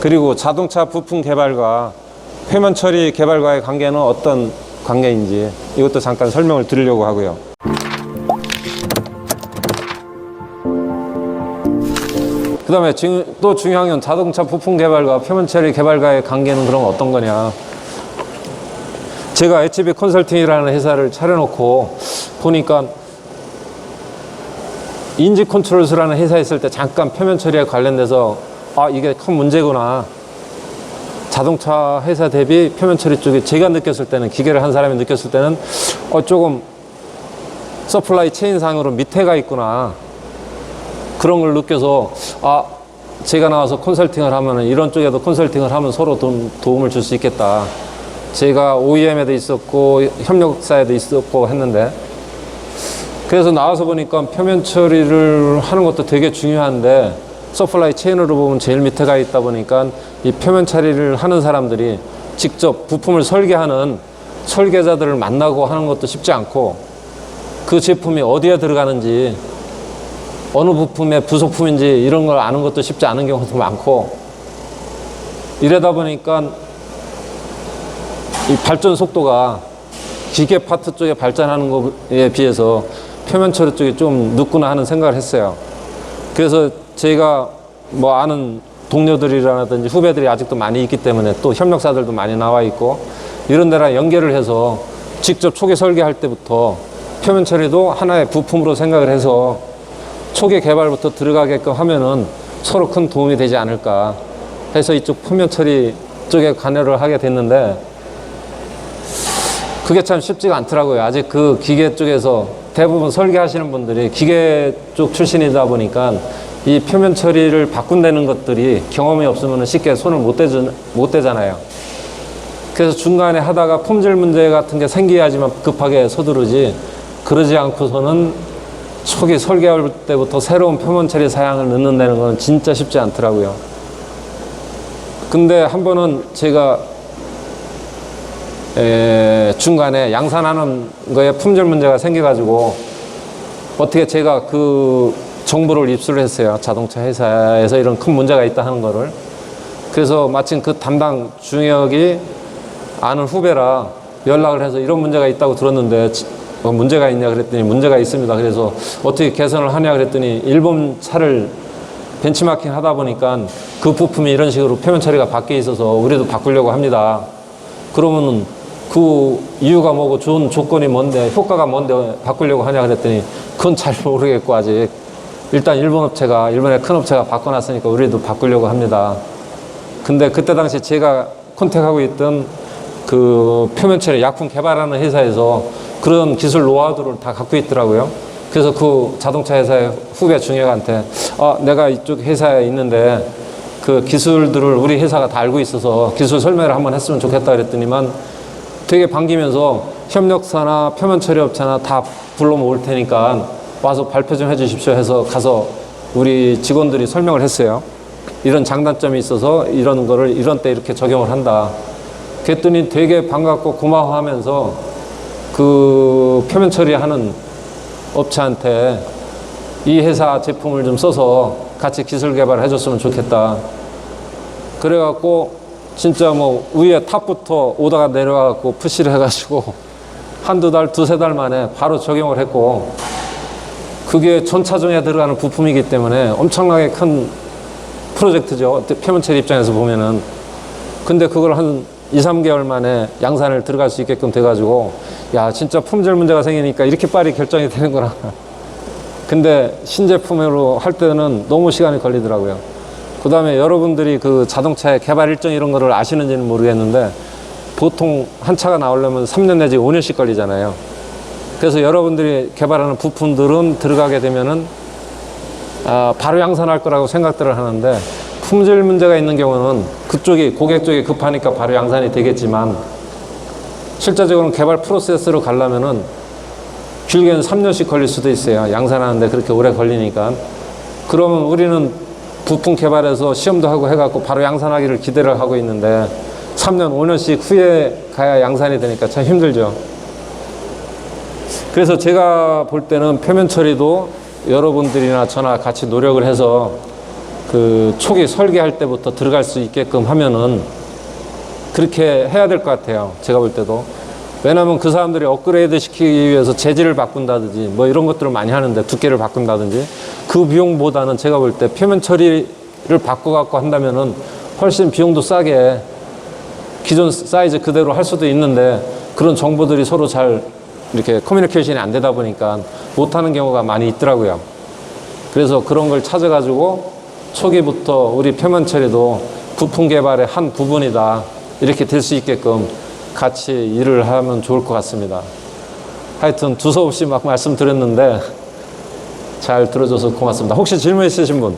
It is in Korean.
그리고 자동차 부품 개발과 표면 처리 개발과의 관계는 어떤 관계인지 이것도 잠깐 설명을 드리려고 하고요. 그 다음에 또 중요한 건 자동차 부품 개발과 표면 처리 개발과의 관계는 그럼 어떤 거냐. 제가 HB 컨설팅이라는 회사를 차려놓고 보니까 인지 컨트롤스라는 회사에 있을 때 잠깐 표면 처리에 관련돼서 이게 큰 문제구나. 자동차 회사 대비 표면 처리 쪽에 제가 느꼈을 때는, 기계를 한 사람이 느꼈을 때는 조금 서플라이 체인상으로 밑에가 있구나. 그런 걸 느껴서 제가 나와서 컨설팅을 하면 이런 쪽에도 컨설팅을 하면 서로 도움을 줄 수 있겠다. 제가 OEM에도 있었고 협력사에도 있었고 했는데, 그래서 나와서 보니까 표면 처리를 하는 것도 되게 중요한데 서플라이 체인으로 보면 제일 밑에 가 있다 보니까 이 표면 처리를 하는 사람들이 직접 부품을 설계하는 설계자들을 만나고 하는 것도 쉽지 않고, 그 제품이 어디에 들어가는지 어느 부품의 부속품인지 이런 걸 아는 것도 쉽지 않은 경우도 많고, 이러다 보니까 이 발전 속도가 기계 파트 쪽에 발전하는 것에 비해서 표면 처리 쪽이 좀 늦구나 하는 생각을 했어요. 그래서 제가 아는 동료들이라든지 후배들이 아직도 많이 있기 때문에, 또 협력사들도 많이 나와 있고 이런 데랑 연결을 해서 직접 초기 설계할 때부터 표면 처리도 하나의 부품으로 생각을 해서 초기 개발부터 들어가게끔 하면은 서로 큰 도움이 되지 않을까 해서 이쪽 표면 처리 쪽에 관여를 하게 됐는데, 그게 참 쉽지가 않더라고요. 아직 그 기계 쪽에서 대부분 설계하시는 분들이 기계 쪽 출신이다 보니까 이 표면 처리를 바꾼다는 것들이 경험이 없으면 쉽게 손을 못 대잖아요. 그래서 중간에 하다가 품질 문제 같은 게 생겨야지만 급하게 서두르지, 그러지 않고서는 초기 설계할 때부터 새로운 표면 처리 사양을 넣는다는 건 진짜 쉽지 않더라고요. 근데 한 번은 제가 중간에 양산하는 거에 품질 문제가 생겨가지고 어떻게 제가 그 정보를 입수를 했어요. 자동차 회사에서 이런 큰 문제가 있다 하는 거를. 그래서 마침 그 담당 중역이 아는 후배라 연락을 해서 이런 문제가 있다고 들었는데 문제가 있냐 그랬더니 문제가 있습니다. 그래서 어떻게 개선을 하냐 그랬더니 일본 차를 벤치마킹 하다 보니까 그 부품이 이런 식으로 표면 처리가 바뀌어 있어서 우리도 바꾸려고 합니다. 그러면은 그 이유가 뭐고 좋은 조건이 뭔데, 효과가 뭔데 바꾸려고 하냐 그랬더니 그건 잘 모르겠고 아직 일단 일본의 큰 업체가 바꿔놨으니까 우리도 바꾸려고 합니다. 근데 그때 당시 제가 컨택하고 있던 그 표면 처리 약품 개발하는 회사에서 그런 기술 노하우들을 다 갖고 있더라고요. 그래서 그 자동차 회사의 후배 중역한테 내가 이쪽 회사에 있는데 그 기술들을 우리 회사가 다 알고 있어서 기술 설명을 한번 했으면 좋겠다 그랬더니만 되게 반기면서 협력사나 표면 처리 업체나 다 불러 모을 테니까 와서 발표 좀 해주십시오 해서 가서 우리 직원들이 설명을 했어요. 이런 장단점이 있어서 이런 거를 이런 때 이렇게 적용을 한다. 그랬더니 되게 반갑고 고마워하면서 그 표면 처리하는 업체한테 이 회사 제품을 좀 써서 같이 기술 개발을 해줬으면 좋겠다. 그래갖고 진짜 위에 탑부터 오다가 내려와갖고 푸시를 해가지고 한두 달, 두세 달 만에 바로 적용을 했고, 그게 전차종에 들어가는 부품이기 때문에 엄청나게 큰 프로젝트죠. 표면 처리 입장에서 보면은. 근데 그걸 한 2, 3개월 만에 양산을 들어갈 수 있게끔 돼가지고, 야, 진짜 품질 문제가 생기니까 이렇게 빨리 결정이 되는구나. 근데 신제품으로 할 때는 너무 시간이 걸리더라고요. 그 다음에 여러분들이 그 자동차의 개발 일정 이런 거를 아시는지는 모르겠는데, 보통 한 차가 나오려면 3년 내지 5년씩 걸리잖아요. 그래서 여러분들이 개발하는 부품들은 들어가게 되면은 바로 양산할 거라고 생각들을 하는데, 품질 문제가 있는 경우는 그쪽이 고객 쪽이 급하니까 바로 양산이 되겠지만, 실제적으로는 개발 프로세스로 가려면은 길게는 3년씩 걸릴 수도 있어요. 양산하는데 그렇게 오래 걸리니까. 그러면 우리는 부품 개발해서 시험도 하고 해갖고 바로 양산하기를 기대를 하고 있는데 3년, 5년씩 후에 가야 양산이 되니까 참 힘들죠. 그래서 제가 볼 때는 표면 처리도 여러분들이나 저나 같이 노력을 해서 그 초기 설계할 때부터 들어갈 수 있게끔 하면은 그렇게 해야 될 것 같아요. 제가 볼 때도. 왜냐하면 그 사람들이 업그레이드 시키기 위해서 재질을 바꾼다든지 뭐 이런 것들을 많이 하는데 두께를 바꾼다든지 그 비용보다는 제가 볼 때 표면 처리를 바꿔갖고 한다면은 훨씬 비용도 싸게 기존 사이즈 그대로 할 수도 있는데 그런 정보들이 서로 잘 이렇게 커뮤니케이션이 안 되다 보니까 못하는 경우가 많이 있더라고요. 그래서 그런 걸 찾아가지고 초기부터 우리 표면 처리도 부품 개발의 한 부분이다 이렇게 될 수 있게끔 같이 일을 하면 좋을 것 같습니다. 하여튼 두서없이 막 말씀드렸는데 잘 들어줘서 고맙습니다. 혹시 질문 있으신 분?